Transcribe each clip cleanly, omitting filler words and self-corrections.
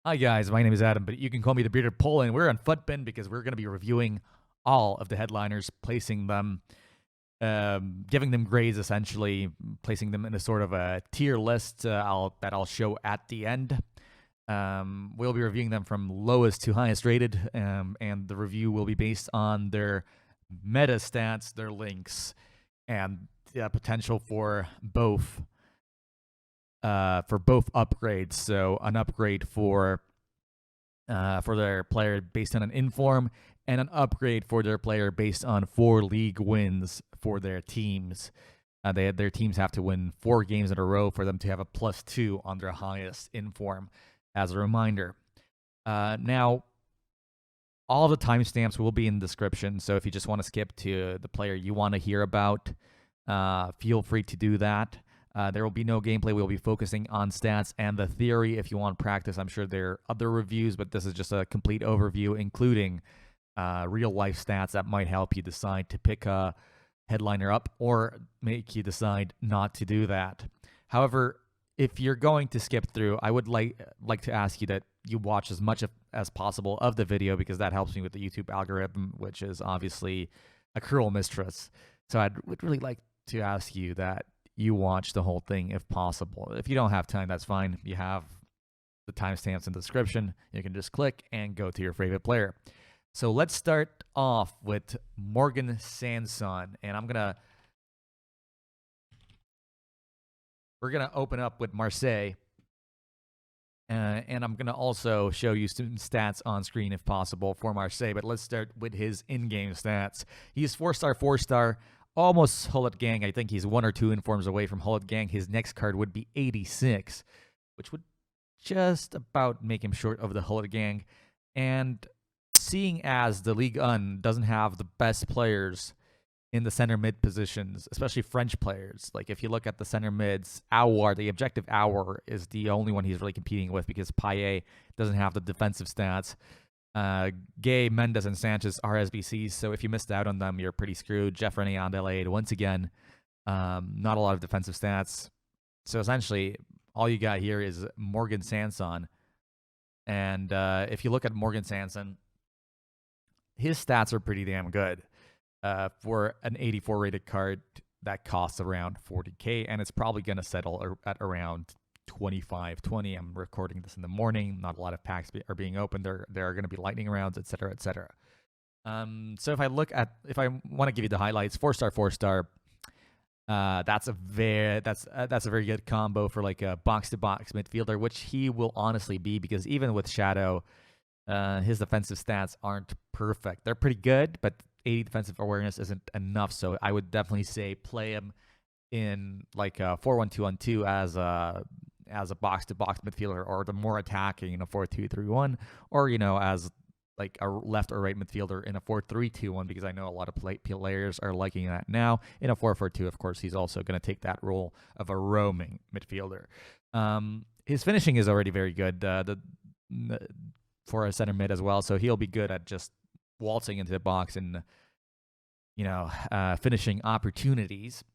Hi guys, my name is Adam, but you can call me the Bearded Pole, and we're on Footbin because we're going to be reviewing all of the headliners, placing them, giving them grades essentially, placing them in a sort of a tier list that I'll show at the end. We'll be reviewing them from lowest to highest rated, and the review will be based on their meta stats, their links, and the potential for both upgrades. So an upgrade for their player based on an inform, and an upgrade for their player based on 4 league wins for their teams. Their teams have to win 4 games in a row for them to have a +2 on their highest inform. As a reminder, now all the timestamps will be in the description. So if you just want to skip to the player you want to hear about, feel free to do that. There will be no gameplay. We'll be focusing on stats and the theory. If you want practice, I'm sure there are other reviews, but this is just a complete overview, including real-life stats that might help you decide to pick a headliner up or make you decide not to do that. However, if you're going to skip through, I would like to ask you that you watch as much as possible of the video, because that helps me with the YouTube algorithm, which is obviously a cruel mistress. So I would really like to ask you that you watch the whole thing if possible. If you don't have time, that's fine. You have the timestamps in the description. You can just click and go to your favorite player. So let's start off with Morgan Sanson, and we're gonna open up with Marseille, and I'm gonna also show you some stats on screen if possible for Marseille. But let's start with his in-game stats. He's 4-star, 4-star. Almost Hullet Gang. I think he's 1 or 2 informs away from Hullet Gang. His next card would be 86, which would just about make him short of the Hullet Gang. And seeing as the Ligue 1 doesn't have the best players in the center mid positions, especially French players, like if you look at the center mids, Aouar, the objective Aouar, is the only one he's really competing with, because Payet doesn't have the defensive stats. Gay, Mendes, and Sanchez are SBCs, so if you missed out on them, you're pretty screwed. Jeff Rene on delayed, once again, not a lot of defensive stats. So essentially, all you got here is Morgan Sanson. And if you look at Morgan Sanson, his stats are pretty damn good. For an 84 rated card, that costs around 40k, and it's probably going to settle at around 25-20. I'm recording this in the morning. Not a lot of packs are being opened. There are going to be lightning rounds, etc., etc. So if I want to give you the highlights, 4-star, 4-star. That's a very good combo for like a box-to-box midfielder, which he will honestly be, because even with Shadow, his defensive stats aren't perfect. They're pretty good, but 80 defensive awareness isn't enough. So I would definitely say play him in like a 4-1-2-1-2 as a box-to-box midfielder, or the more attacking in a 4-2-3-1, or as like a left or right midfielder in a 4-3-2-1, because I know a lot of players are liking that now. In a 4-4-2, of course, he's also going to take that role of a roaming midfielder. His finishing is already very good for a center mid as well, so he'll be good at just waltzing into the box and finishing opportunities.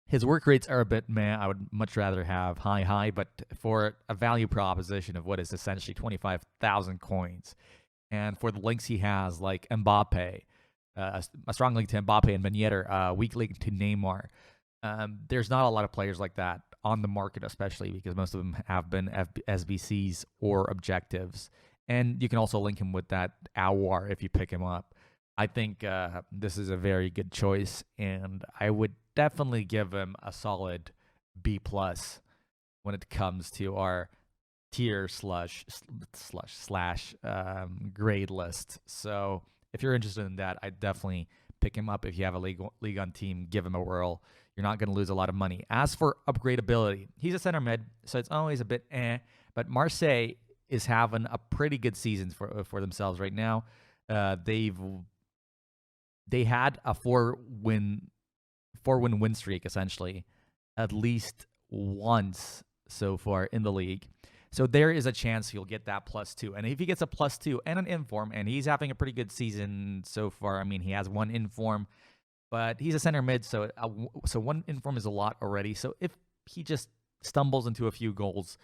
His work rates are a bit meh. I would much rather have high, but for a value proposition of what is essentially 25,000 coins, and for the links he has, like Mbappe, a strong link to Mbappe and Ben Yedder, weak link to Neymar, there's not a lot of players like that on the market, especially because most of them have been SBCs or objectives. And you can also link him with that Aouar if you pick him up. I think this is a very good choice, and I would definitely give him a solid B+ when it comes to our tier slash grade list. So if you're interested in that, I'd definitely pick him up. If you have a League 1 team, give him a whirl. You're not going to lose a lot of money. As for upgradability, he's a center mid, so it's always a bit but Marseille is having a pretty good season for themselves right now. They had a 4-win win streak, essentially, at least once so far in the league. So there is a chance he'll get that +2. And if he gets a +2 and an inform, and he's having a pretty good season so far, I mean, he has 1 inform, but he's a center mid, so 1 inform is a lot already. So if he just stumbles into a few goals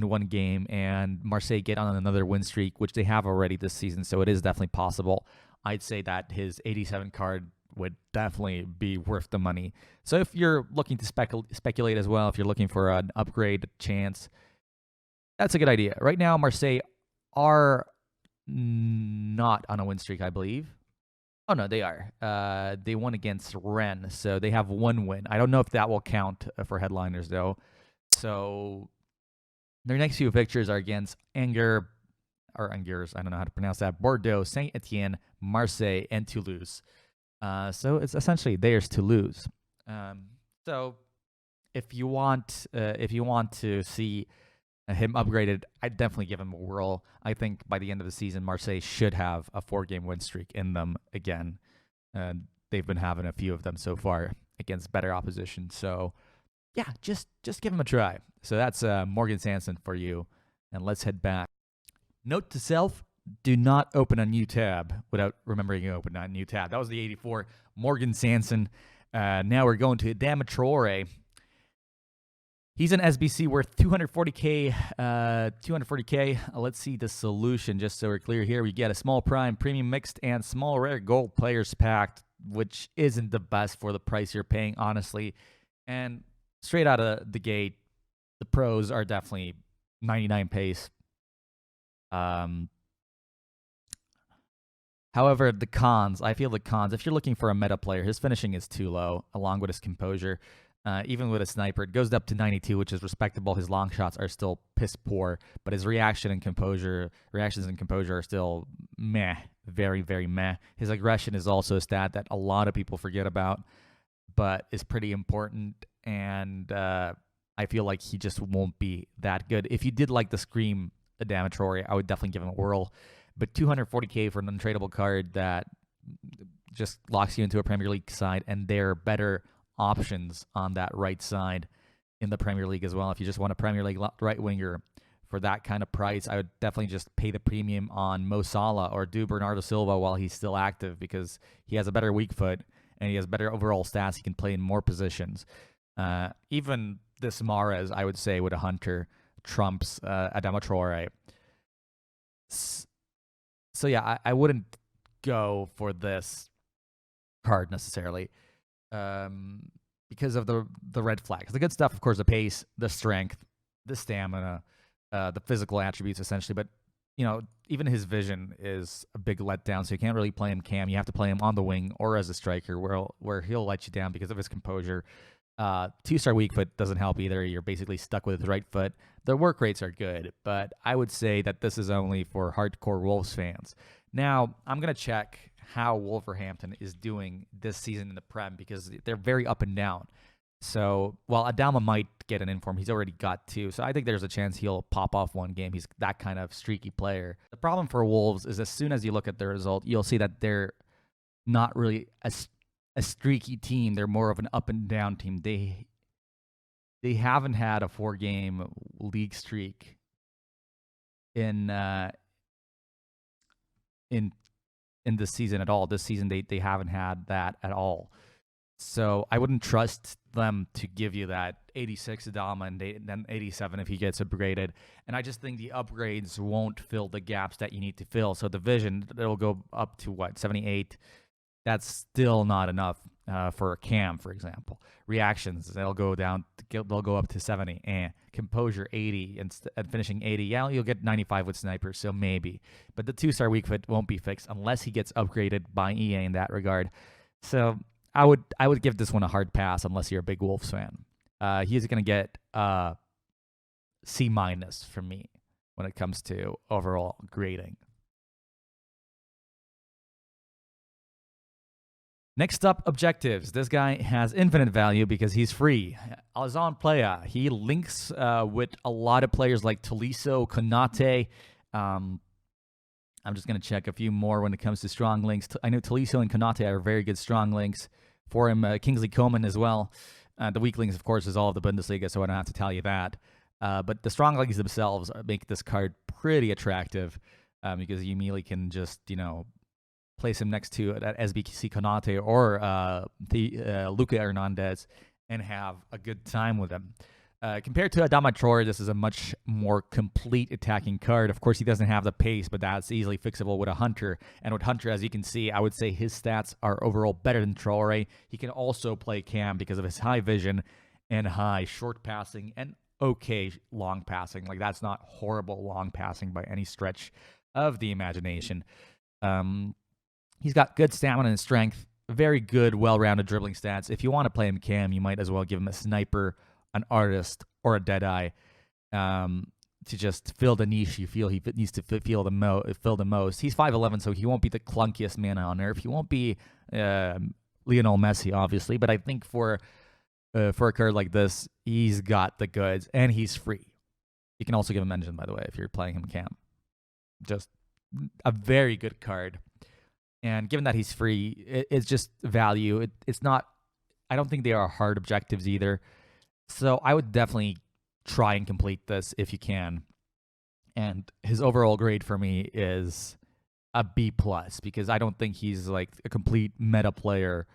in one game and Marseille get on another win streak, which they have already this season, so it is definitely possible, I'd say that his 87 card would definitely be worth the money. So if you're looking to speculate as well, if you're looking for an upgrade chance, that's a good idea. Right now, Marseille are not on a win streak, I believe. Oh, no, they are. They won against Rennes, so they have one win. I don't know if that will count for headliners, though. So their next few victories are against Angers, I don't know how to pronounce that, Bordeaux, Saint-Etienne, Marseille, and Toulouse. So it's essentially theirs to lose. So if you want to see him upgraded, I'd definitely give him a whirl. I think by the end of the season, Marseille should have a 4-game win streak in them again. They've been having a few of them so far against better opposition. So yeah, just give him a try. So that's Morgan Sanson for you. And let's head back. Note to self, do not open a new tab without remembering you open that new tab. That was the 84 Morgan Sanson. Now we're going to Traore. He's an SBC worth 240K. 240K. Let's see the solution, just so we're clear here. We get a small prime, premium mixed, and small rare gold players packed, which isn't the best for the price you're paying, honestly. And straight out of the gate, the pros are definitely 99 pace. However, the cons, if you're looking for a meta player, his finishing is too low, along with his composure. Even with a sniper, it goes up to 92, which is respectable. His long shots are still piss poor, but his reactions and composure are still meh, very, very meh. His aggression is also a stat that a lot of people forget about, but is pretty important, and I feel like he just won't be that good. If you did like the Scream Traore, I would definitely give him a whirl, but 240K for an untradeable card that just locks you into a Premier League side, and they're better options on that right side in the Premier League as well. If you just want a Premier League right winger for that kind of price, I would definitely just pay the premium on Mo Salah or do Bernardo Silva while he's still active, because he has a better weak foot and he has better overall stats. He can play in more positions. Even this Mahrez, I would say, with a Hunter trumps Adama Traore. So yeah, I wouldn't go for this card necessarily. Because of the red flags. The good stuff, of course, the pace, the strength, the stamina, the physical attributes, essentially. But, even his vision is a big letdown, so you can't really play him cam. You have to play him on the wing or as a striker where he'll let you down because of his composure. 2-star weak foot doesn't help either. You're basically stuck with his right foot. The work rates are good, but I would say that this is only for hardcore Wolves fans. Now, I'm going to check how Wolverhampton is doing this season in the Prem, because they're very up and down. So while Adama might get an inform, he's already got 2. So I think there's a chance he'll pop off one game. He's that kind of streaky player. The problem for Wolves is as soon as you look at their result, you'll see that they're not really a streaky team. They're more of an up and down team. They haven't had a 4-game league streak in this season at all. This season, they haven't had that at all. So I wouldn't trust them to give you that 86 Adama and then 87 if he gets upgraded. And I just think the upgrades won't fill the gaps that you need to fill. So the vision, it'll go up to 78. That's still not enough for a cam, for example. Reactions, they'll go up to 70. Composure 80 and finishing 80. Yeah, you'll get 95 with sniper, so maybe. But the 2-star weak foot won't be fixed unless he gets upgraded by EA in that regard. So I would give this one a hard pass unless you're a big Wolves fan. He's going to get C- from me when it comes to overall grading. Next up, objectives. This guy has infinite value because he's free. Alon Plea. He links with a lot of players like Tolisso, Konate. I'm just going to check a few more when it comes to strong links. I know Tolisso and Konate are very good strong links for him. Kingsley Coman as well. The weak links, of course, is all of the Bundesliga, so I don't have to tell you that. But the strong links themselves make this card pretty attractive because you immediately can just, place him next to SBC Konate or Luca Hernandez and have a good time with him. Compared to Adama Traore, this is a much more complete attacking card. Of course, he doesn't have the pace, but that's easily fixable with a Hunter. And with Hunter, as you can see, I would say his stats are overall better than Traore. He can also play cam because of his high vision and high short passing and okay long passing. Like, that's not horrible long passing by any stretch of the imagination. He's got good stamina and strength, very good, well-rounded dribbling stats. If you want to play him cam, you might as well give him a sniper, an artist, or a Deadeye to just fill the niche you feel he needs to fill the most. He's 5'11", so he won't be the clunkiest man on earth. He won't be Lionel Messi, obviously, but I think for a card like this, he's got the goods, and he's free. You can also give him engine, by the way, if you're playing him cam. Just a very good card. And given that he's free, it's just value. It's not, I don't think they are hard objectives either. So I would definitely try and complete this if you can. And his overall grade for me is a B+, because I don't think he's like a complete meta player.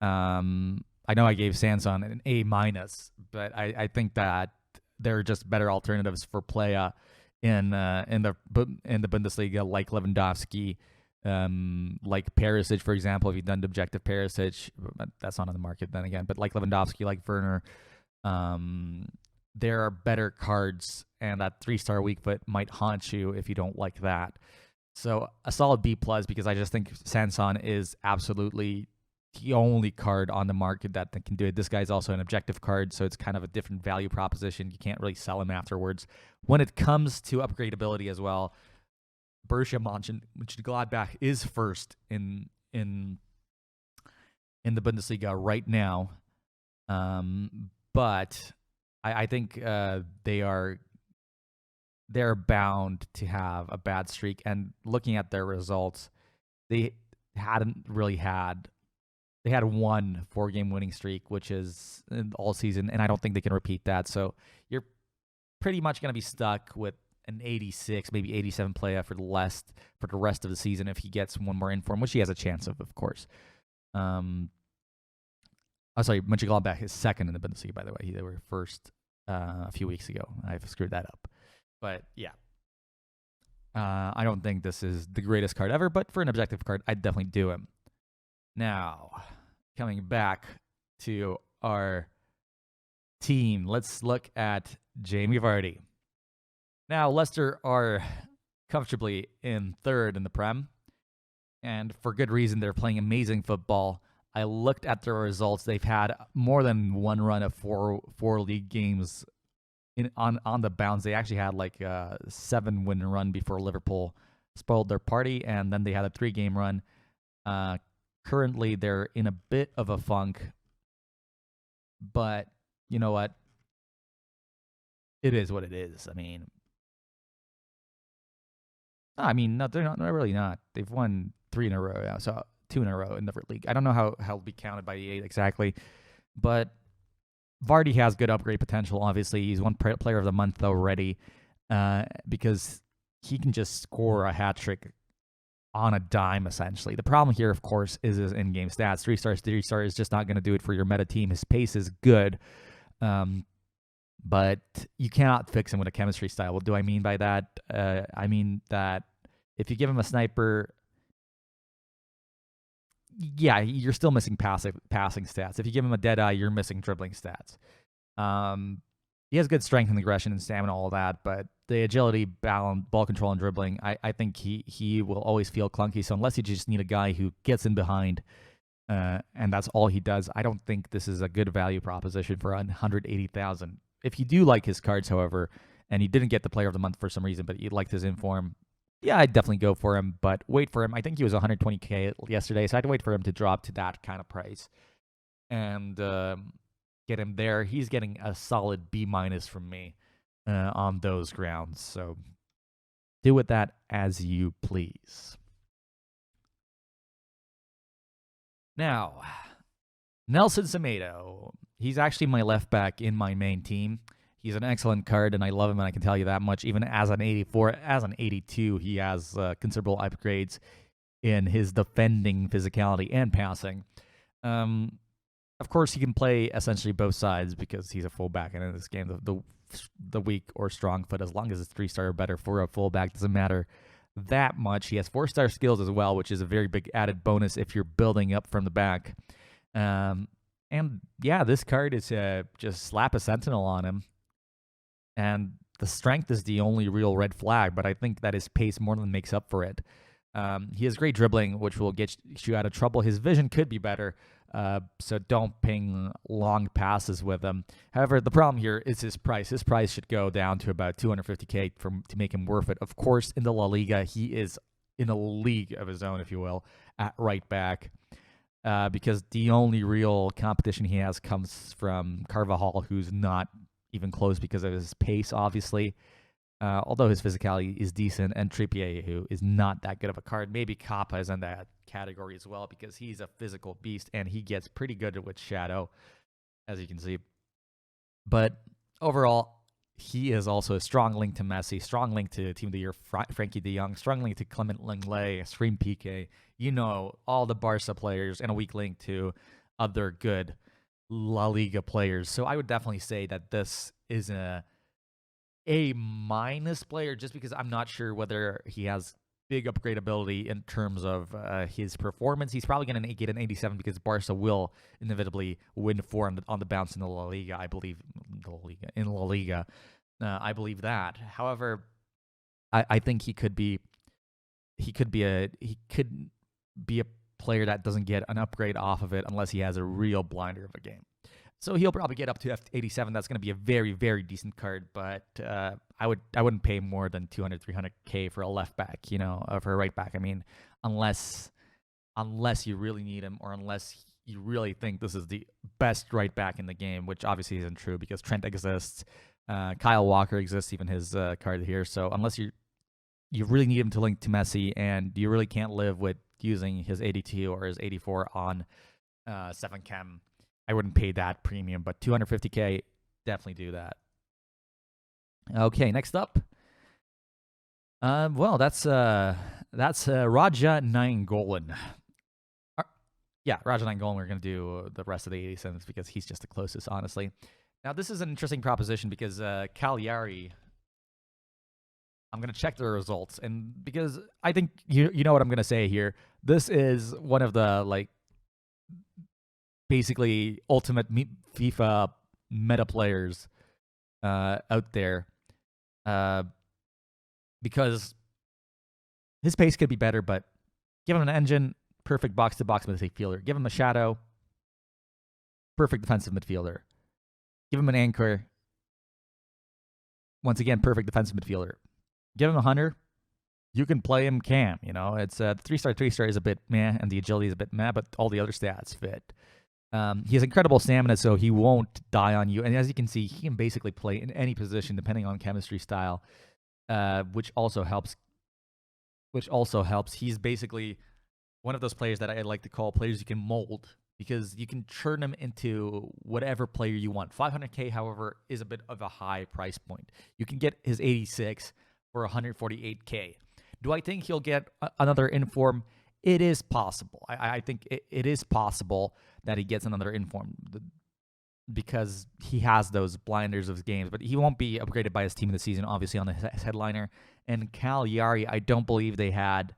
I know I gave Sanson an A-, but I think that there are just better alternatives for Plea in the Bundesliga, like Lewandowski, like Perisic, for example. If you've done objective Perisic, that's not on the market then again, but like Lewandowski, like Werner, there are better cards, and that 3-star weak foot might haunt you if you don't like that. So a solid B+, because I just think Sanson is absolutely the only card on the market that can do it. This guy's also an objective card, so it's kind of a different value proposition. You can't really sell him afterwards. When it comes to upgradability as well, Borussia Mönchengladbach is first in the Bundesliga right now. But I think they're bound to have a bad streak. And looking at their results, they hadn't really had. They had one 4-game winning streak, which is all season, and I don't think they can repeat that. So you're pretty much going to be stuck with an 86, maybe 87 Plea for the rest of the season if he gets one more inform, which he has a chance of course. Sorry, Mönchengladbach is second in the Bundesliga, by the way. They were first a few weeks ago. I've screwed that up. But, yeah. I don't think this is the greatest card ever, but for an objective card, I'd definitely do him. Now, coming back to our team, let's look at Jamie Vardy. Now, Leicester are comfortably in third in the Prem, and for good reason. They're playing amazing football. I looked at their results. They've had more than one run of four league games on the bounce. They actually had like a 7-win run before Liverpool spoiled their party, and then they had a 3-game run. Currently, they're in a bit of a funk, but you know what? It is what it is. No, they're not. They're really not. They've won 3 in a row now, so 2 in a row in the league. I don't know how it'll be counted by EA exactly, but Vardy has good upgrade potential. Obviously, he's one player of the month already because he can just score a hat trick on a dime, essentially. The problem here, of course, is his in-game stats. 3-star is just not going to do it for your meta team. His pace is good, but you cannot fix him with a chemistry style. What do I mean by that? I mean that if you give him a sniper, yeah, you're still missing passing stats. If you give him a Deadeye, you're missing dribbling stats. He has good strength and aggression and stamina, all that, but the agility, balance, ball control, and dribbling, I think he will always feel clunky. So unless you just need a guy who gets in behind, and that's all he does, I don't think this is a good value proposition for 180,000. If you do like his cards, however, and you didn't get the player of the month for some reason, but you liked his inform, yeah, I'd definitely go for him, but wait for him. I think he was 120K yesterday, so I'd wait for him to drop to that kind of price and get him there. He's getting a solid B- from me on those grounds, so do with that as you please. Now, Nelson Semedo. He's actually my left back in my main team. He's an excellent card, and I love him, and I can tell you that much. Even as an 84, as an 82, he has considerable upgrades in his defending physicality and passing. Of course, he can play essentially both sides because he's a fullback, and in this game, the weak or strong foot, as long as it's 3-star or better for a fullback, doesn't matter that much. He has 4-star skills as well, which is a very big added bonus if you're building up from the back. And yeah, this card is just slap a sentinel on him, and the strength is the only real red flag, but I think that his pace more than makes up for it. He has great dribbling, which will get you out of trouble. His vision could be better, so don't ping long passes with him. However, the problem here is his price. His price should go down to about 250K to make him worth it. Of course, in the La Liga, he is in a league of his own, if you will, at right back, because the only real competition he has comes from Carvajal, who's not even close because of his pace, obviously. Although his physicality is decent, and Trippier, who is not that good of a card. Maybe Kappa is in that category as well because he's a physical beast, and he gets pretty good with Shadow, as you can see. But overall, he is also a strong link to Messi, strong link to Team of the Year Frankie de Jong, strong link to Clement Lenglet, Stream PK. You know, all the Barca players, and a weak link to other good La Liga players. So I would definitely say that this is a minus player, just because I'm not sure whether he has big upgradability in terms of his performance. He's probably going to get an 87 because Barca will inevitably win 4 on the bounce in the La Liga, I believe. In La Liga, I believe that. However, I think he could be a player that doesn't get an upgrade off of it unless he has a real blinder of a game. So he'll probably get up to 87. That's going to be a very, very decent card, but I wouldn't pay more than 200, 300K for a left back, for a right back. I mean, unless you really need him, or unless you really think this is the best right back in the game, which obviously isn't true because Trent exists, Kyle Walker exists, even his card here. So unless you really need him to link to Messi, and you really can't live with using his 82 or his 84 on 7 Chem, I wouldn't pay that premium, but 250K, definitely do that. Okay, next up. Well, that's Raja Nainggolan. Yeah, Raja Nainggolan. We're gonna do the rest of the 87s because he's just the closest, honestly. Now, this is an interesting proposition because Cagliari. I'm gonna check the results, and because I think you know what I'm gonna say here. This is one of the basically ultimate FIFA meta players out there, because his pace could be better, but give him an engine, perfect box-to-box midfielder. Give him a shadow, perfect defensive midfielder. Give him an anchor, once again, perfect defensive midfielder. Give him a hunter, you can play him cam. It's 3-star is a bit meh, and the agility is a bit meh, but all the other stats fit. He has incredible stamina, so he won't die on you. And as you can see, he can basically play in any position depending on chemistry style, which also helps. He's basically one of those players that I like to call players you can mold, because you can churn him into whatever player you want. 500K, however, is a bit of a high price point. You can get his 86 for 148K. Do I think he'll get another inform? It is possible. I think it is possible that he gets another inform because he has those blinders of games, but he won't be upgraded by his team of the season, obviously, on the headliner. And Cagliari, I don't believe they had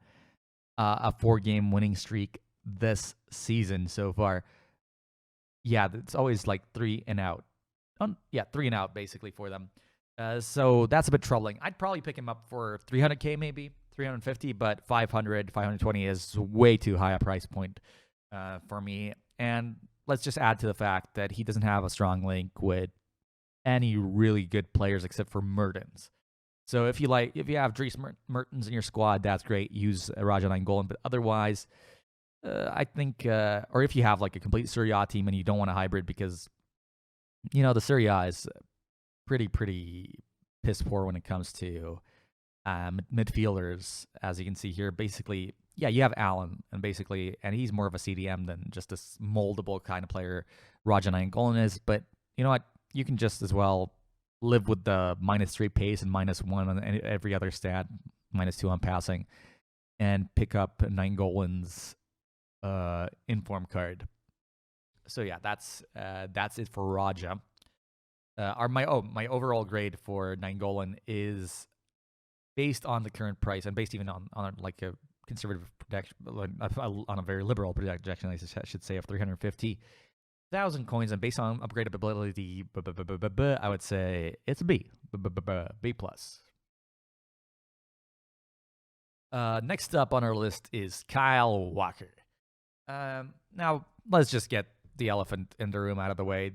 a 4-game winning streak this season so far. Yeah, it's always 3 and out. 3 and out basically for them. So that's a bit troubling. I'd probably pick him up for 300K maybe. 350, but 500, 520 is way too high a price point for me. And let's just add to the fact that he doesn't have a strong link with any really good players except for Mertens. So if you have Dries Mertens in your squad, that's great. Use Raja Nainggolan, but otherwise, I think, or if you have a complete Serie A team and you don't want a hybrid because, the Serie A is pretty piss poor when it comes to midfielders, as you can see here. Basically, you have Alon, and he's more of a CDM than just this moldable kind of player Raja Nainggolan is. But you know what? You can just as well live with the -3 pace and -1 on every other stat, -2 on passing, and pick up Nainggolan's inform card. So yeah, that's it for Raja. My overall grade for Nainggolan is based on the current price and based even on like a conservative projection, on a very liberal projection, I should say, of 350,000 coins, and based on upgradability, I would say it's a B, B plus. Next up on our list is Kyle Walker. Now let's just get the elephant in the room out of the way.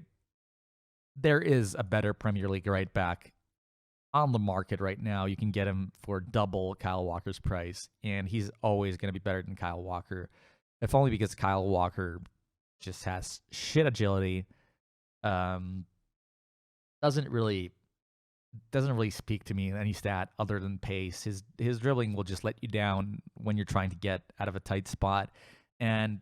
There is a better Premier League right back on the market right now. You can get him for double Kyle Walker's price, and he's always going to be better than Kyle Walker, if only because Kyle Walker just has shit agility. Doesn't really speak to me in any stat other than pace. His dribbling will just let you down when you're trying to get out of a tight spot, and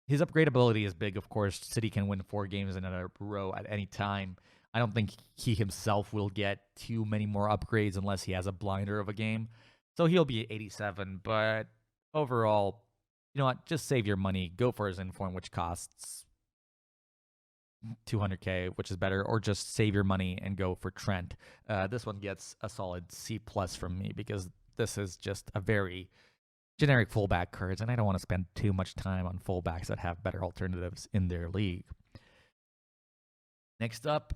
his upgradability is big. Of course, City can win 4 games in a row at any time. I don't think he himself will get too many more upgrades unless he has a blinder of a game. So he'll be 87, but overall, you know what? Just save your money. Go for his inform, which costs 200k, which is better, or just save your money and go for Trent. This one gets a solid C+ from me because this is just a very generic fullback cards, and I don't want to spend too much time on fullbacks that have better alternatives in their league. Next up,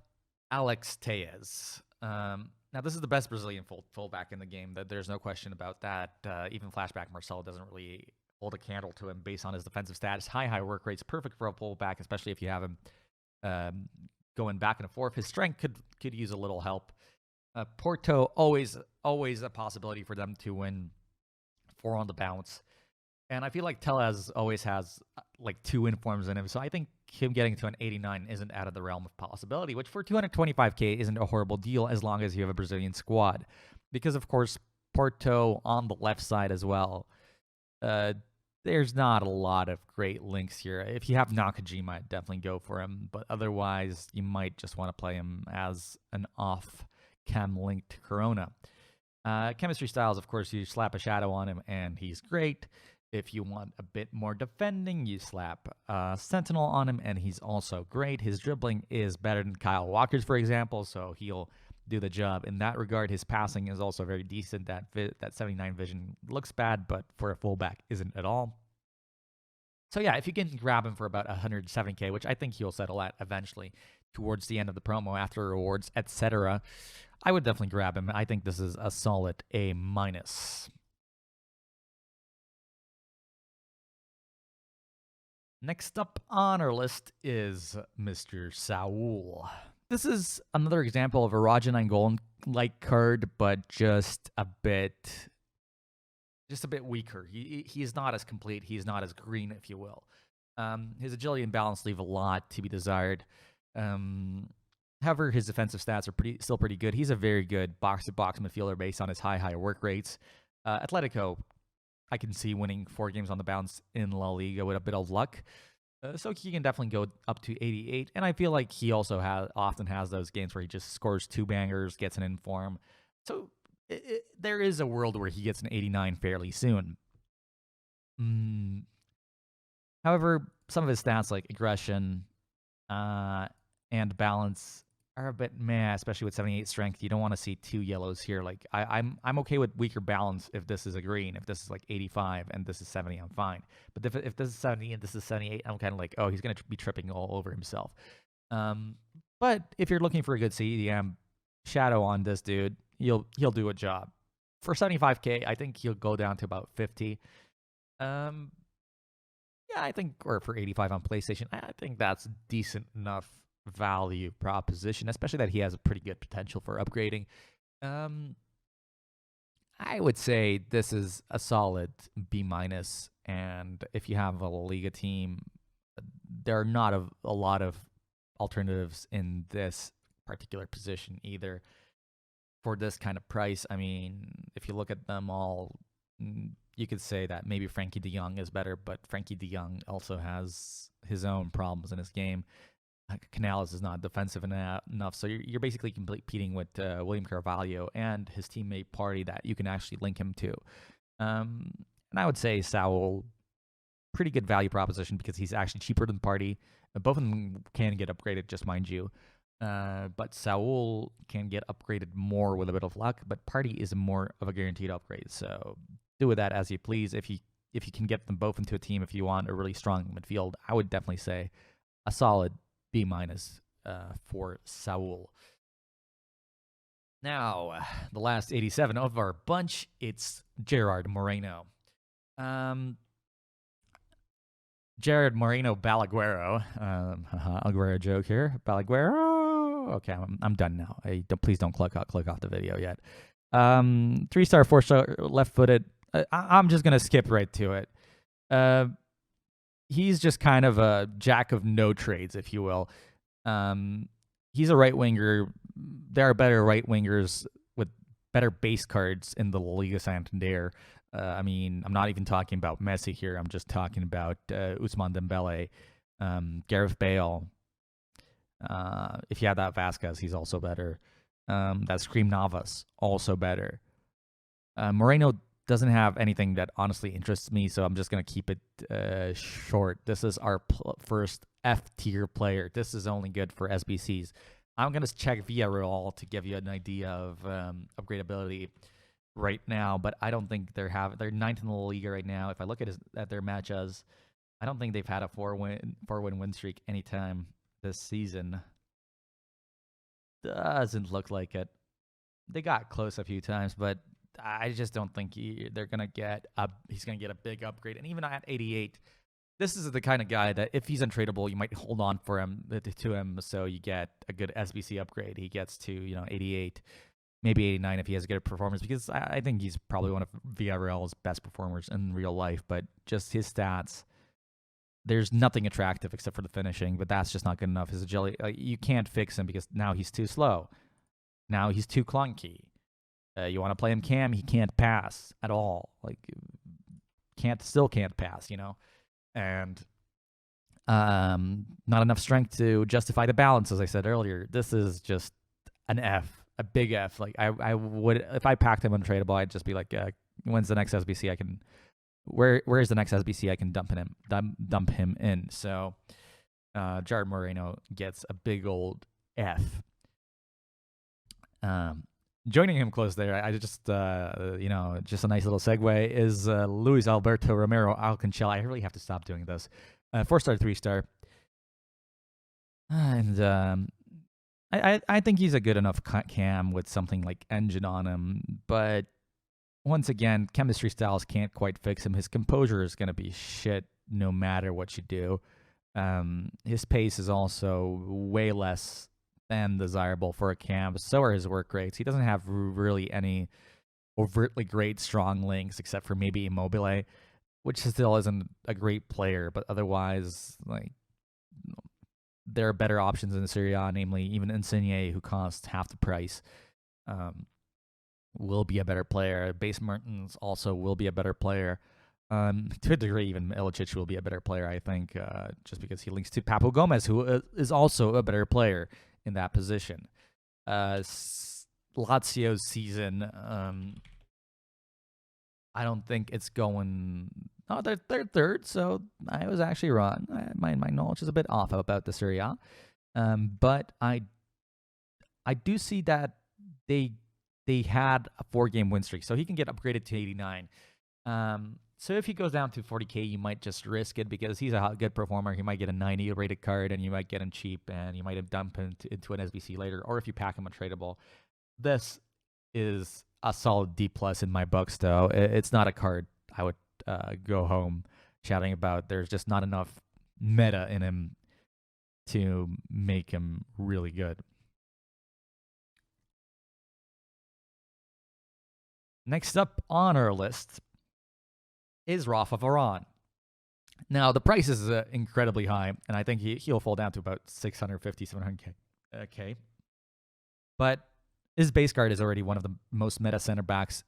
Alex Telles. Now, this is the best Brazilian fullback in the game. There's no question about that. Even Flashback Marcelo doesn't really hold a candle to him based on his defensive status. High work rates, perfect for a fullback, especially if you have him going back and forth. His strength could use a little help. Porto, always a possibility for them to win 4 on the bounce. And I feel like Telles always has like 2 informs in him. So I think him getting to an 89 isn't out of the realm of possibility, which for 225k isn't a horrible deal as long as you have a Brazilian squad. Because, of course, Porto on the left side as well. There's not a lot of great links here. If you have Nakajima, I'd definitely go for him. But otherwise, you might just want to play him as an off-chem link to Corona. Chemistry styles, of course, you slap a shadow on him, and he's great. If you want a bit more defending, you slap Sentinel on him, and he's also great. His dribbling is better than Kyle Walker's, for example, so he'll do the job in that regard. His passing is also very decent. That 79 vision looks bad, but for a fullback, isn't at all. So yeah, if you can grab him for about 107k, which I think he'll settle at eventually towards the end of the promo after rewards, etc., I would definitely grab him. I think this is a solid A-. Next up on our list is Mr. Saul. This is another example of a Raja Nainggolan-like card, but just a bit weaker. He's not as complete. He's not as green, if you will. His agility and balance leave a lot to be desired. However, his defensive stats are still pretty good. He's a very good box-to-box midfielder based on his high work rates. Atletico, I can see winning 4 games on the bounce in La Liga with a bit of luck. So he can definitely go up to 88. And I feel like he also often has those games where he just scores 2 bangers, gets an inform. So there is a world where he gets an 89 fairly soon. However, some of his stats like aggression and balance are a bit meh, especially with 78 strength. You don't want to see 2 yellows here. Like I'm okay with weaker balance if this is a green. If this is like 85 and this is 70, I'm fine. But if this is 70 and this is 78, I'm kind of like, oh, he's gonna be tripping all over himself. But if you're looking for a good CDM shadow on this dude, he'll do a job. For 75k, I think he'll go down to about 50. Yeah, I think, or for 85 on PlayStation, I think that's decent enough value proposition, especially that he has a pretty good potential for upgrading. I would say this is a solid B-, and if you have a La Liga team, there are not a lot of alternatives in this particular position either for this kind of price. I mean, if you look at them all, you could say that maybe Frankie de Jong is better, but Frankie de Jong also has his own problems in his game. Canales is not defensive enough, so you're basically competing with William Carvalho and his teammate Party that you can actually link him to. And I would say Saul pretty good value proposition because he's actually cheaper than Partey. Both of them can get upgraded, just mind you. But Saul can get upgraded more with a bit of luck, but Partey is more of a guaranteed upgrade. So do with that as you please. If you can get them both into a team, if you want a really strong midfield, I would definitely say a solid B- for Saul. Now, the last 87 of our bunch, it's Gerard Moreno. Gerard Moreno Balaguero. Aguero joke here. Balaguero. Okay, I'm done now. Please don't click off the video yet. 3-star, 4-star, left-footed. I'm just gonna skip right to it. He's just kind of a jack of no trades, if you will. He's a right winger. There are better right wingers with better base cards in the Liga Santander. I mean, I'm not even talking about Messi here. I'm just talking about Ousmane Dembele, Gareth Bale. If you have that Vasquez, he's also better. That Scream Navas, also better. Moreno doesn't have anything that honestly interests me, so I'm just going to keep it short. This is our first F-tier player. This is only good for SBCs. I'm going to check Villarreal to give you an idea of upgradability right now, but I don't think they're 9th in the league right now. If I look at their matches, I don't think they've had a 4-win win streak anytime this season. Doesn't look like it. They got close a few times, but I just don't think he's gonna get a big upgrade. And even at 88, this is the kind of guy that if he's untradeable, you might hold on to him, so you get a good SBC upgrade. He gets to 88, maybe 89 if he has a good performance, because I think he's probably one of Villarreal's best performers in real life. But just his stats, there's nothing attractive except for the finishing, but that's just not good enough. His agility, you can't fix him because now he's too slow. Now he's too clunky. You want to play him cam, he can't pass at all. Still can't pass, And not enough strength to justify the balance, as I said earlier. This is just an F, a big F. I would, if I packed him untradeable, I'd just be like, when's the next SBC I can... Where's the next SBC I can dump him in? So Gerard Moreno gets a big old F. Joining him close there, I just just a nice little segue is Luis Alberto Romero Alcancel. I really have to stop doing this. 4-star, 3-star, and I think he's a good enough cam with something like engine on him, but once again, chemistry styles can't quite fix him. His composure is going to be shit no matter what you do. His pace is also way less than desirable for a cam. So are his work rates. He doesn't have really any overtly great strong links except for maybe Immobile, which still isn't a great player. But otherwise, there are better options in the Serie A, namely even Insigne, who costs half the price. Will be a better player. Base Mertens also will be a better player. To a degree, even Ilicic will be a better player, I think, just because he links to Papu Gomez, who is also a better player in that position. Lazio's season, I don't think it's going... Oh, they're third, so I was actually wrong. My knowledge is a bit off about the Serie A. But I do see that they had a 4-game win streak, so he can get upgraded to 89. So if he goes down to 40K, you might just risk it because he's a good performer. He might get a 90 rated card, and you might get him cheap, and you might have dumped him into an SBC later, or if you pack him untradeable. This is a solid D+ in my books, though. It's not a card I would go home shouting about. There's just not enough meta in him to make him really good. Next up on our list is Rafa Varane. Now, the price is incredibly high, and I think he'll fall down to about 650, 700K. Okay. But his base card is already one of the most meta center backs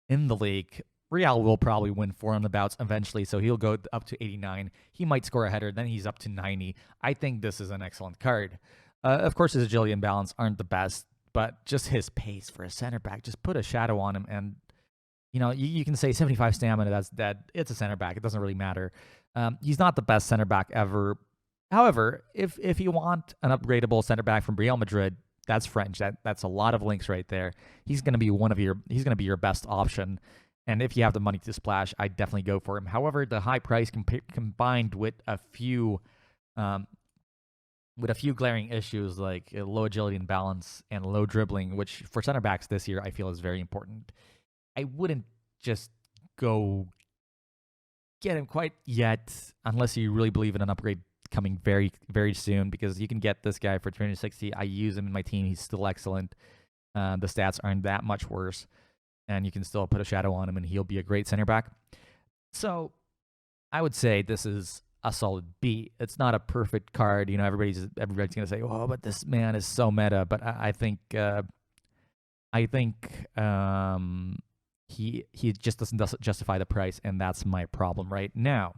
in the league. Real will probably win 4 on the bouts eventually, so he'll go up to 89. He might score a header, then he's up to 90. I think this is an excellent card. Of course, his agility and balance aren't the best, but just his pace for a center back, just put a shadow on him, and you can say 75 stamina. That it's a center back. It doesn't really matter. He's not the best center back ever. However, if you want an upgradable center back from Real Madrid, that's French. That's a lot of links right there. He's gonna be your best option. And if you have the money to splash, I'd definitely go for him. However, the high price combined with a few glaring issues like low agility and balance and low dribbling, which for center backs this year I feel is very important. I wouldn't just go get him quite yet unless you really believe in an upgrade coming very, very soon, because you can get this guy for 360. I use him in my team. He's still excellent. The stats aren't that much worse, and you can still put a shadow on him, and he'll be a great center back. So I would say this is a solid B. It's not a perfect card. You know, everybody's gonna say, "Oh, but this man is so meta." But I think he just doesn't justify the price, and that's my problem right now.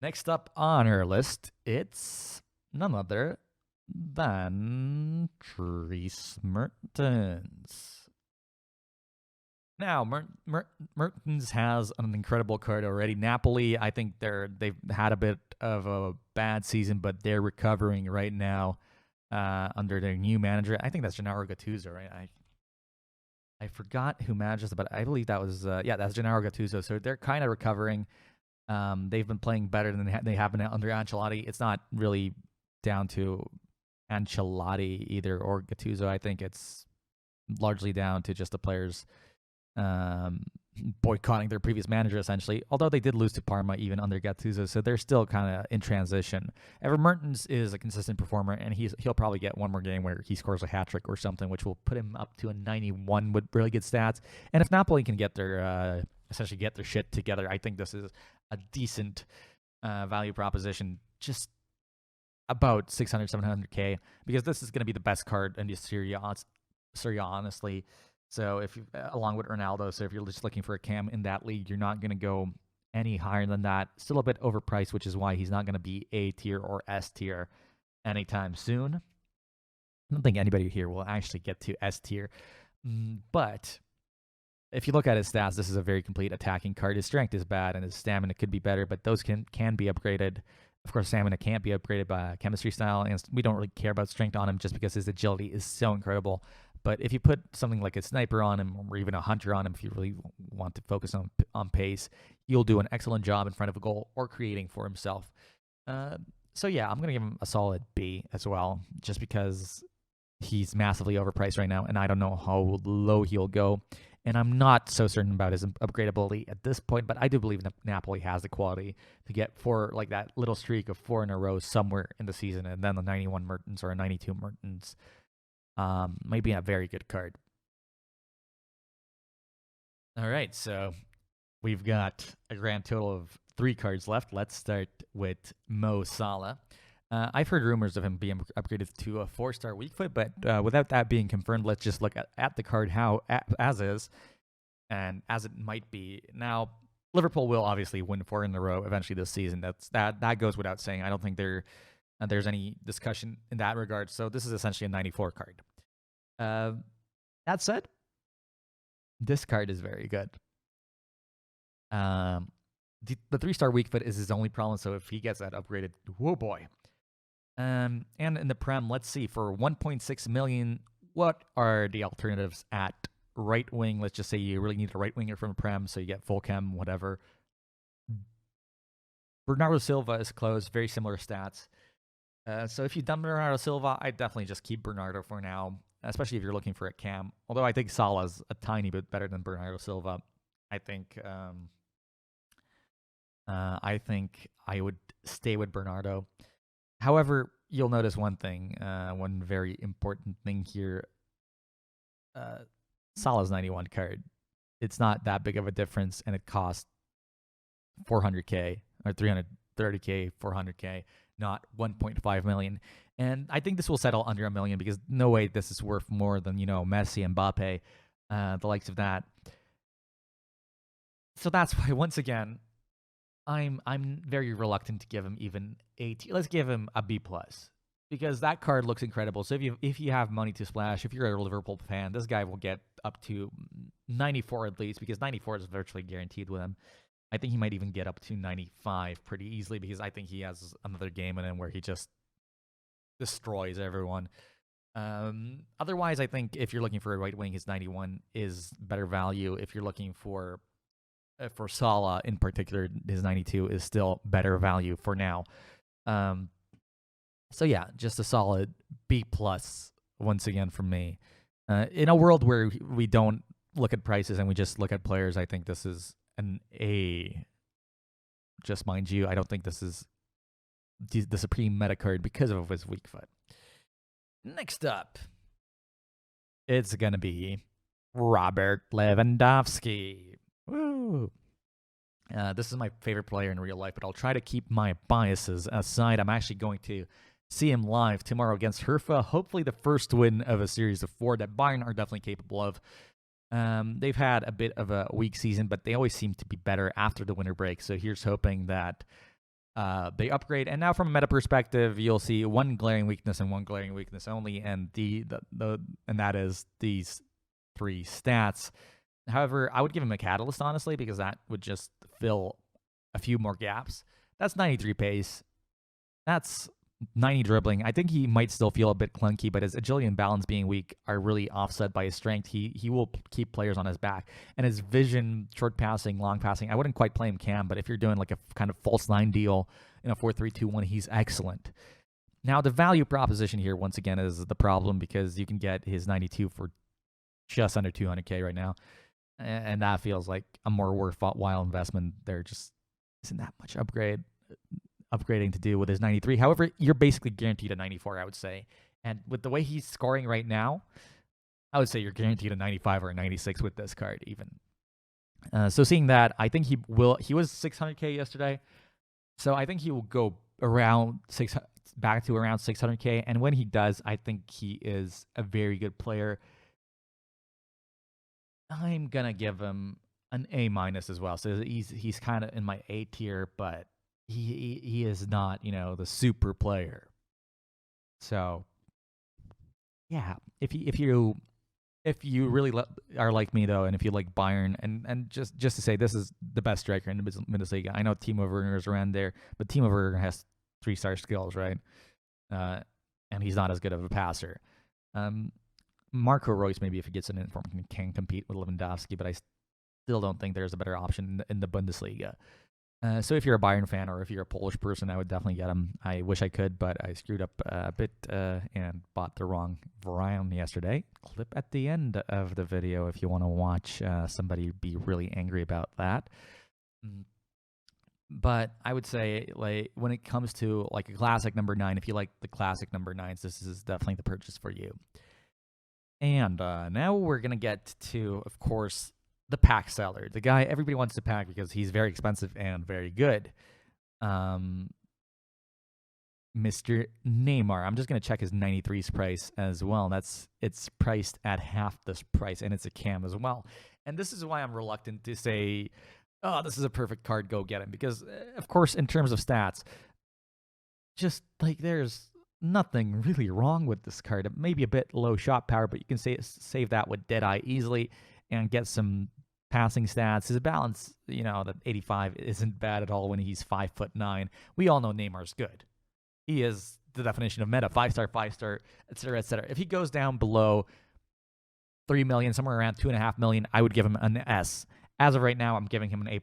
Next up on our list, it's none other than Dries Mertens. Now, Mertens has an incredible card already. Napoli, I think they've had a bit of a bad season, but they're recovering right now under their new manager. I think that's Gennaro Gattuso, right? I forgot who manages it, but I believe that was that's Gennaro Gattuso. So they're kind of recovering. They've been playing better than they have been under Ancelotti. It's not really down to Ancelotti either or Gattuso. I think it's largely down to just the players boycotting their previous manager, essentially. Although they did lose to Parma even under Gattuso, so they're still kind of in transition. Ever Mertens is a consistent performer, and he'll probably get one more game where he scores a hat trick or something, which will put him up to a 91 with really good stats. And if Napoli can get their essentially get their shit together, I think this is a decent value proposition, just about 600, 700K, because this is going to be the best card in the Serie A, honestly. So if you, along with Ronaldo, so if you're just looking for a cam in that league, you're not going to go any higher than that. Still a bit overpriced, which is why he's not going to be A tier or S tier anytime soon. I don't think anybody here will actually get to S tier. But if you look at his stats, this is a very complete attacking card. His strength is bad and his stamina could be better, but those can be upgraded. Of course, stamina can't be upgraded by chemistry style, and we don't really care about strength on him just because his agility is so incredible. But if you put something like a sniper on him or even a hunter on him, if you really want to focus on pace, he'll do an excellent job in front of a goal or creating for himself. So yeah, I'm going to give him a solid B as well, just because he's massively overpriced right now, and I don't know how low he'll go. And I'm not so certain about his upgradability at this point, but I do believe Napoli has the quality to get like that little streak of 4 in a row somewhere in the season, and then the 91 Mertens or a 92 Mertens might be a very good card. All right, so we've got a grand total of 3 cards left. Let's start with Mo Salah. I've heard rumors of him being upgraded to a 4-star weak foot, but without that being confirmed, let's just look at the card as is and as it might be. Now, Liverpool will obviously win 4 in a row eventually this season. That goes without saying. I don't think there's any discussion in that regard. So this is essentially a 94 card. That said, this card is very good. The 3-star weak foot is his only problem. So if he gets that upgraded, whoa boy. And in the Prem, let's see, for 1.6 million, what are the alternatives at right wing? Let's just say you really need a right winger from a Prem, so you get full chem, whatever. Bernardo Silva is close, very similar stats. So if you've done Bernardo Silva, I'd definitely just keep Bernardo for now, especially if you're looking for a cam. Although I think Salah's a tiny bit better than Bernardo Silva. I think I would stay with Bernardo. However, you'll notice one thing, one very important thing here. Salah's 91 card. It's not that big of a difference, and it costs 400K or 330K, 400K, not 1.5 million. And I think this will settle under $1 million because no way this is worth more than, Messi and Mbappe, the likes of that. So that's why, once again, I'm very reluctant to give him even a T. Let's give him a B+, because that card looks incredible. So if you have money to splash, if you're a Liverpool fan, this guy will get up to 94 at least, because 94 is virtually guaranteed with him. I think he might even get up to 95 pretty easily because I think he has another game in him where he just destroys everyone. Otherwise, I think if you're looking for a right wing, his 91 is better value. If you're looking for Salah in particular, his 92 is still better value for now. So yeah, just a solid B+ once again from me. In a world where we don't look at prices and we just look at players, I think this is an A. Just mind you, I don't think this is the supreme meta card because of his weak foot. Next up, it's going to be Robert Lewandowski. Woo! This is my favorite player in real life, but I'll try to keep my biases aside. I'm actually going to see him live tomorrow against Hertha. Hopefully the first win of a series of 4 that Bayern are definitely capable of. They've had a bit of a weak season, but they always seem to be better after the winter break. So here's hoping that they upgrade. And now from a meta perspective, you'll see one glaring weakness and one glaring weakness only, and and that is these 3 stats. However, I would give him a catalyst, honestly, because that would just fill a few more gaps. That's 93 pace. That's 90 dribbling. I think he might still feel a bit clunky, but his agility and balance being weak are really offset by his strength. He will keep players on his back. And his vision, short passing, long passing, I wouldn't quite play him cam, but if you're doing like a kind of false 9 deal in a 4-3-2-1, he's excellent. Now, the value proposition here, once again, is the problem because you can get his 92 for just under 200K right now. And that feels like a more worthwhile investment. There just isn't that much upgrading to do with his 93. However, you're basically guaranteed a 94, I would say. And with the way he's scoring right now, I would say you're guaranteed a 95 or a 96 with this card even. So seeing that, I think he was 600K yesterday. So I think he will go around back to around 600K. And when he does, I think he is a very good player. I'm going to give him an A- as well. So he's kind of in my A tier, but he is not, the super player. So yeah, if you really are like me though, and if you like Bayern, and just to say this is the best striker in the Bundesliga. I know Timo Werner is around there, but Timo Werner has 3-star skills, right? And he's not as good of a passer. Marco Reus, maybe if he gets an inform, can compete with Lewandowski, but I still don't think there's a better option in the Bundesliga. So if you're a Bayern fan or if you're a Polish person, I would definitely get him. I wish I could, but I screwed up a bit and bought the wrong Varane yesterday. Clip at the end of the video if you want to watch somebody be really angry about that. But I would say, like, when it comes to like a classic number 9, if you like the classic number 9s, this is definitely the purchase for you. And now we're going to get to, of course, the pack seller, the guy everybody wants to pack because he's very expensive and very good. Mr. Neymar. I'm just going to check his 93's price as well. It's priced at half this price, and it's a cam as well. And this is why I'm reluctant to say, oh, this is a perfect card, go get him. Because, of course, in terms of stats, just like there's nothing really wrong with this card. It may be a bit low shot power, but you can save that with Deadeye easily and get some passing stats. His balance, that 85 isn't bad at all when he's 5'9". We all know Neymar's good. He is the definition of meta, 5-star, 5-star, etc., etc. If he goes down below 3 million, somewhere around 2.5 million, I would give him an S. As of right now, I'm giving him an A+.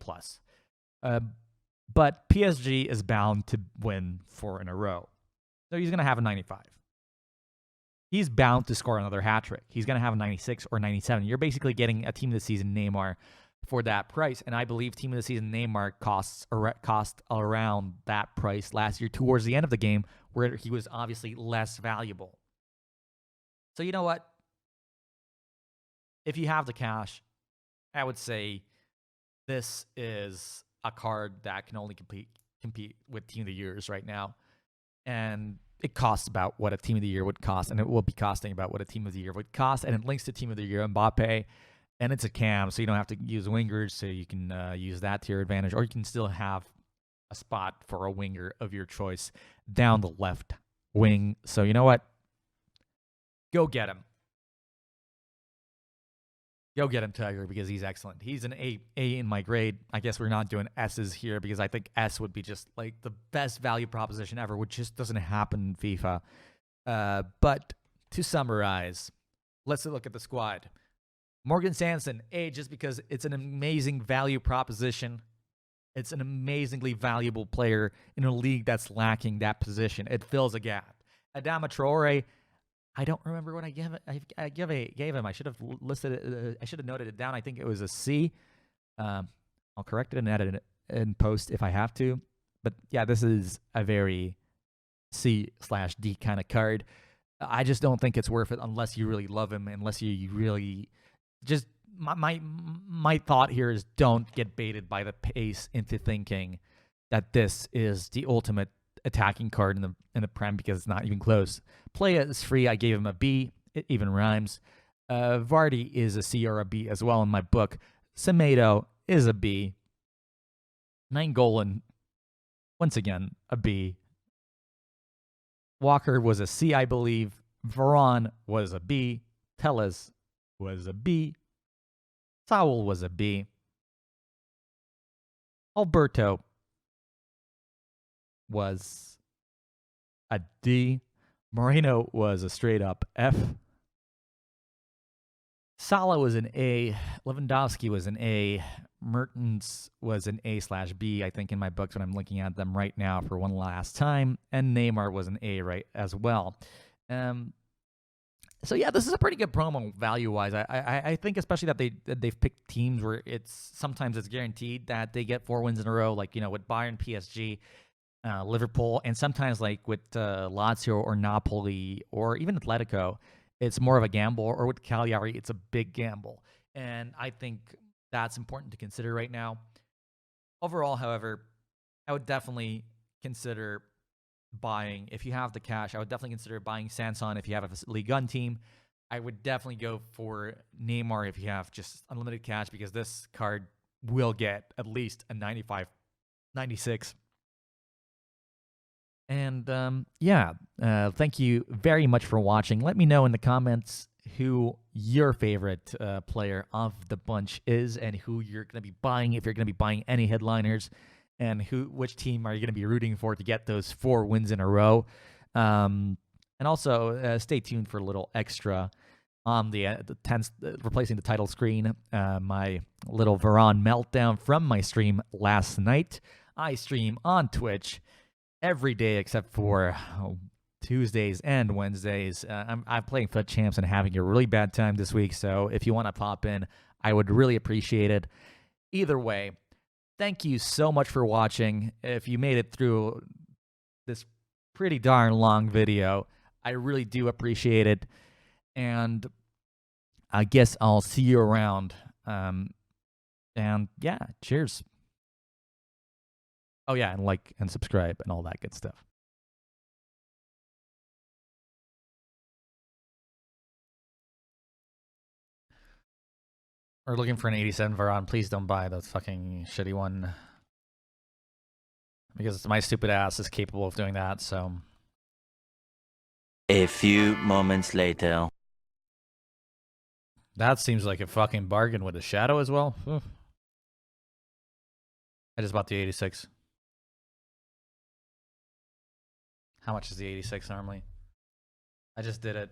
But PSG is bound to win 4 in a row. So he's going to have a 95. He's bound to score another hat trick. He's going to have a 96 or 97. You're basically getting a team of the season Neymar for that price. And I believe team of the season Neymar cost around that price last year towards the end of the game where he was obviously less valuable. So you know what? If you have the cash, I would say this is a card that can only compete with Team of the Years right now. And it costs about what a Team of the Year would cost, and it will be costing about what a Team of the Year would cost, and it links to Team of the Year Mbappe, and it's a cam, so you don't have to use wingers, so you can use that to your advantage, or you can still have a spot for a winger of your choice down the left wing. So you know what? Go get him. Go get him, Tiger, because he's excellent. He's an A in my grade. I guess we're not doing S's here because I think S would be just like the best value proposition ever, which just doesn't happen in FIFA. But to summarize, let's look at the squad. Morgan Sanson, A, just because it's an amazing value proposition. It's an amazingly valuable player in a league that's lacking that position. It fills a gap. Adama Traore, I don't remember what I gave him. I should have listed it. I should have noted it down. I think it was a C. I'll correct it and edit it in post if I have to. But yeah, this is a very C/D kind of card. I just don't think it's worth it unless you really love him. Unless you really just my thought here is don't get baited by the pace into thinking that this is the ultimate attacking card in the Prem because it's not even close. Plea is free. I gave him a B. It even rhymes. Vardy is a C or a B as well in my book. Semedo is a B. Nainggolan, once again, a B. Walker was a C, I believe. Varane was a B. Telles was a B. Saul was a B. Alberto was a D. Moreno was a straight up F. Salah was an A. Lewandowski was an A. Mertens was an A/B, I think, in my books when I'm looking at them right now for one last time. And Neymar was an A, right, as well. So yeah, this is a pretty good promo value-wise. I think especially that they've picked teams where sometimes it's guaranteed that they get 4 wins in a row, like with Bayern, PSG, Liverpool, and sometimes like with Lazio or Napoli or even Atletico, it's more of a gamble. Or with Cagliari, it's a big gamble, and I think that's important to consider right now. Overall, however, I would definitely consider buying, if you have the cash, I would definitely consider buying Sanson if you have a Ligue 1 team. I would definitely go for Neymar if you have just unlimited cash, because this card will get at least a 95, 96. And thank you very much for watching. Let me know in the comments who your favorite player of the bunch is and who you're going to be buying, if you're going to be buying any headliners, and which team are you going to be rooting for to get those 4 wins in a row. And also stay tuned for a little extra on the replacing the title screen, my little Varane meltdown from my stream last night. I stream on Twitch every day except for Tuesdays and Wednesdays. I'm playing FUT Champs and having a really bad time this week, so if you want to pop in, I would really appreciate it. Either way, thank you so much for watching. If you made it through this pretty darn long video, I really do appreciate it. And I guess I'll see you around. And yeah, cheers. Oh yeah, and like and subscribe and all that good stuff. We're looking for an 87 Varane. Please don't buy the fucking shitty one, because my stupid ass is capable of doing that. So a few moments later. That seems like a fucking bargain with a shadow as well. Oof. I just bought the 86. How much is the 86 normally? I just did it.